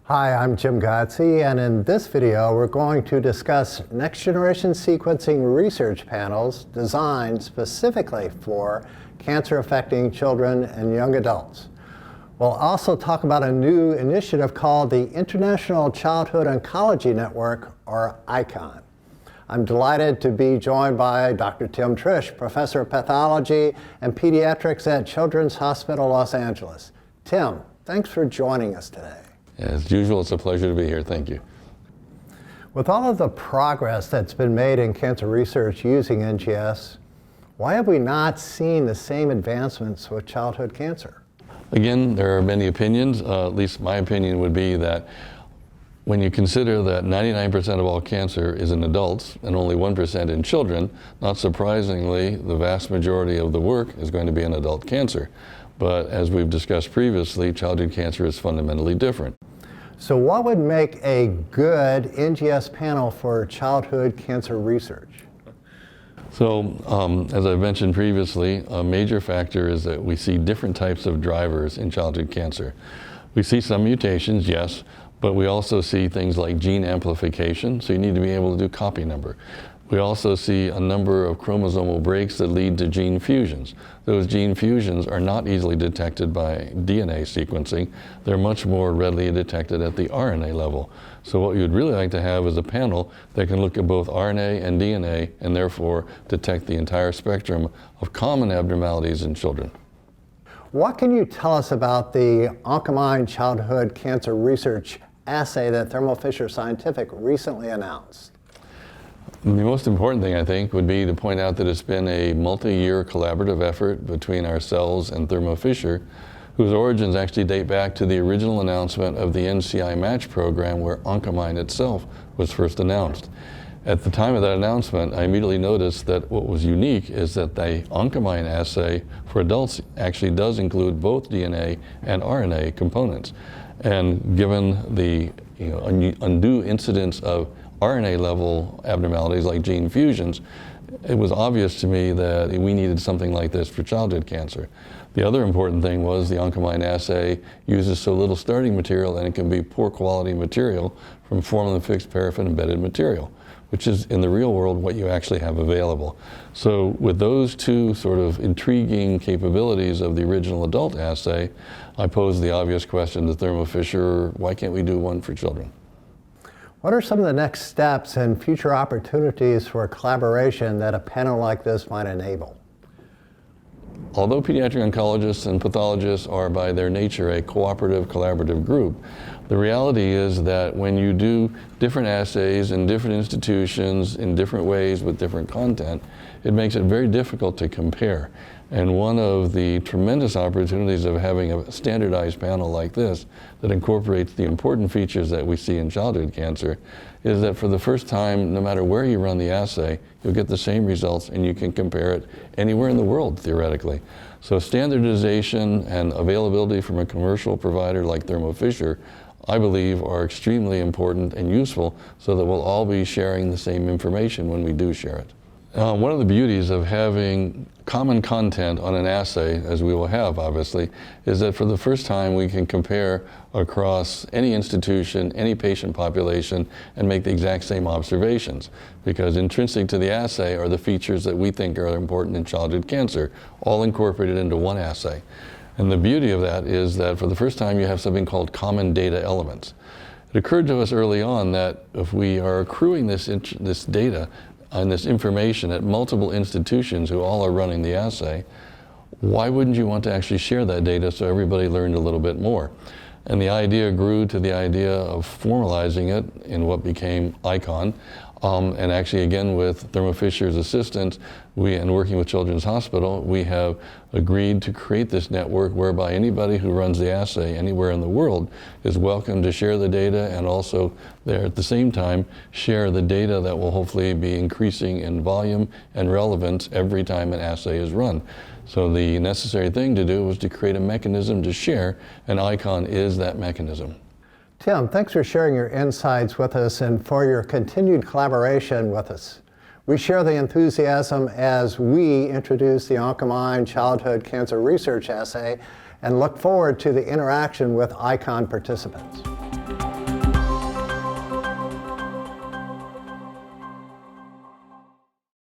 Hi, I'm Jim Gotze, and in this video we're going to discuss next-generation sequencing research panels designed specifically for cancer affecting children and young adults. We'll also talk about a new initiative called the International Childhood Oncology Network, or ICON. I'm delighted to be joined by Dr. Tim Triche, Professor of Pathology and Pediatrics at Children's Hospital Los Angeles. Tim, thanks for joining us today. As usual, it's a pleasure to be here. Thank you. With all of the progress that's been made in cancer research using NGS, why have we not seen the same advancements with childhood cancer? Again, there are many opinions. At least my opinion would be that when you consider that 99% of all cancer is in adults and only 1% in children, not surprisingly, the vast majority of the work is going to be in adult cancer. But as we've discussed previously, childhood cancer is fundamentally different. So what would make a good NGS panel for childhood cancer research? So, as I've mentioned previously, a major factor is that we see different types of drivers in childhood cancer. We see some mutations, yes, but we also see things like gene amplification, so you need to be able to do copy number. We also see a number of chromosomal breaks that lead to gene fusions. Those gene fusions are not easily detected by DNA sequencing. They're much more readily detected at the RNA level. So what you'd really like to have is a panel that can look at both RNA and DNA and therefore detect the entire spectrum of common abnormalities in children. What can you tell us about the Oncomine Childhood Cancer Research Assay that Thermo Fisher Scientific recently announced? The most important thing, I think, would be to point out that it's been a multi-year collaborative effort between ourselves and Thermo Fisher, whose origins actually date back to the original announcement of the NCI Match program, where Oncomine itself was first announced. At the time of that announcement, I immediately noticed that what was unique is that the Oncomine assay for adults actually does include both DNA and RNA components. And given the undue incidence of RNA level abnormalities like gene fusions, it was obvious to me that we needed something like this for childhood cancer. The other important thing was the Oncomine assay uses so little starting material, and it can be poor quality material from formalin fixed paraffin embedded material, which is in the real world what you actually have available. So with those two sort of intriguing capabilities of the original adult assay, I posed the obvious question to Thermo Fisher, why can't we do one for children? What are some of the next steps and future opportunities for collaboration that a panel like this might enable? Although pediatric oncologists and pathologists are by their nature a cooperative, collaborative group, the reality is that when you do different assays in different institutions in different ways with different content, it makes it very difficult to compare. And one of the tremendous opportunities of having a standardized panel like this that incorporates the important features that we see in childhood cancer is that for the first time, no matter where you run the assay, you'll get the same results and you can compare it anywhere in the world, theoretically. So standardization and availability from a commercial provider like Thermo Fisher, I believe, are extremely important and useful so that we'll all be sharing the same information when we do share it. One of the beauties of having common content on an assay, as we will have obviously, is that for the first time we can compare across any institution, any patient population, and make the exact same observations. Because intrinsic to the assay are the features that we think are important in childhood cancer, all incorporated into one assay. And the beauty of that is that for the first time you have something called common data elements. It occurred to us early on that if we are accruing this data and this information at multiple institutions who all are running the assay, why wouldn't you want to actually share that data so everybody learned a little bit more? And the idea grew to the idea of formalizing it in what became ICON. And actually, again, with Thermo Fisher's assistance, and working with Children's Hospital, we have agreed to create this network whereby anybody who runs the assay anywhere in the world is welcome to share the data, and also there at the same time share the data that will hopefully be increasing in volume and relevance every time an assay is run. So the necessary thing to do was to create a mechanism to share, and ICON is that mechanism. Tim, thanks for sharing your insights with us and for your continued collaboration with us. We share the enthusiasm as we introduce the Oncomine Childhood Cancer Research Assay and look forward to the interaction with ICON participants.